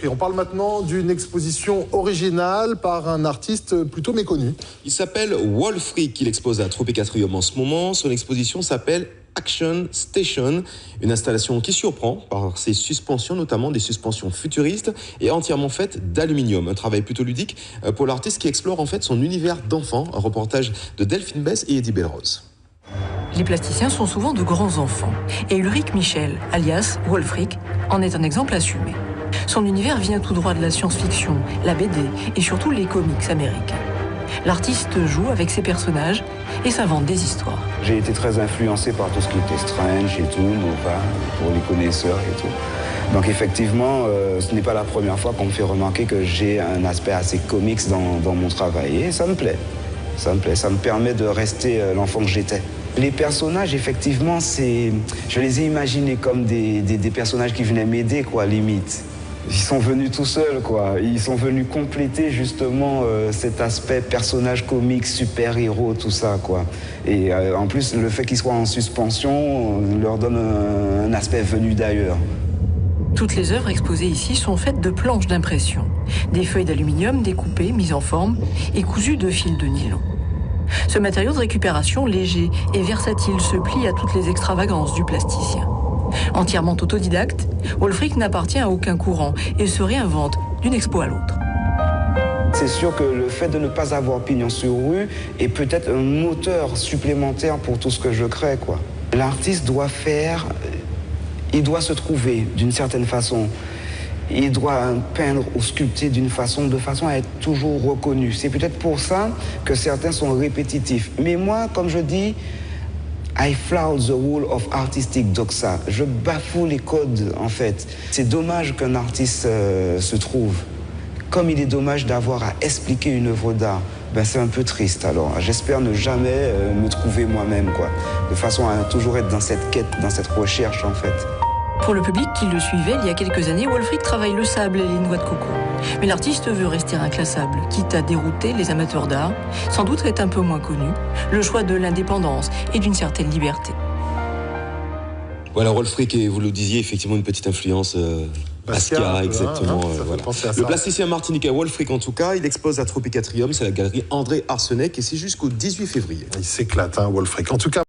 On parle maintenant d'une exposition originale par un artiste plutôt méconnu. Il s'appelle Wolfric, il expose à Tropicatrium en ce moment. Son exposition s'appelle Action Station, une installation qui surprend par ses suspensions, notamment des suspensions futuristes et entièrement faites d'aluminium. Un travail plutôt ludique pour l'artiste qui explore en fait son univers d'enfant. Un reportage de Delphine Bess et Eddie Belrose. Les plasticiens sont souvent de grands enfants et Ulrich Michel, alias Wolfric, en est un exemple assumé. Son univers vient tout droit de la science-fiction, la BD et surtout les comics américains. L'artiste joue avec ses personnages et s'invente des histoires. J'ai été très influencé par tout ce qui était Strange et tout, Nova, pour les connaisseurs et tout. Donc effectivement, ce n'est pas la première fois qu'on me fait remarquer que j'ai un aspect assez comics dans mon travail. Et ça me plaît, ça me permet de rester l'enfant que j'étais. Les personnages, effectivement, je les ai imaginés comme des personnages qui venaient m'aider, quoi, limite. Ils sont venus tout seuls, quoi. Ils sont venus compléter justement cet aspect personnage comique, super-héros, tout ça, quoi. Et en plus, le fait qu'ils soient en suspension leur donne un aspect venu d'ailleurs. Toutes les œuvres exposées ici sont faites de planches d'impression, des feuilles d'aluminium découpées, mises en forme et cousues de fils de nylon. Ce matériau de récupération léger et versatile se plie à toutes les extravagances du plasticien. Entièrement autodidacte, Wolfric n'appartient à aucun courant et se réinvente d'une expo à l'autre. C'est sûr que le fait de ne pas avoir pignon sur rue est peut-être un moteur supplémentaire pour tout ce que je crée, quoi. L'artiste il doit se trouver d'une certaine façon. Il doit peindre ou sculpter de façon à être toujours reconnu. C'est peut-être pour ça que certains sont répétitifs. Mais moi, comme je dis, I flout the rule of artistic doxa. Je bafoue les codes, en fait. C'est dommage qu'un artiste se trouve. Comme il est dommage d'avoir à expliquer une œuvre d'art, c'est un peu triste. Alors, j'espère ne jamais me trouver moi-même, quoi. De façon à toujours être dans cette quête, dans cette recherche, en fait. Pour le public qui le suivait il y a quelques années, Wolfric travaille le sable et les noix de coco. Mais l'artiste veut rester inclassable, quitte à dérouter les amateurs d'art. Sans doute est un peu moins connu. Le choix de l'indépendance et d'une certaine liberté. Voilà, Wolfric, et vous le disiez, effectivement une petite influence Basquiat, exactement. Voilà. Le plasticien martiniquais Wolfric, en tout cas, il expose à Tropicatrium, c'est la galerie André Arsenec, et c'est jusqu'au 18 février. Il s'éclate, Wolfric. En tout cas.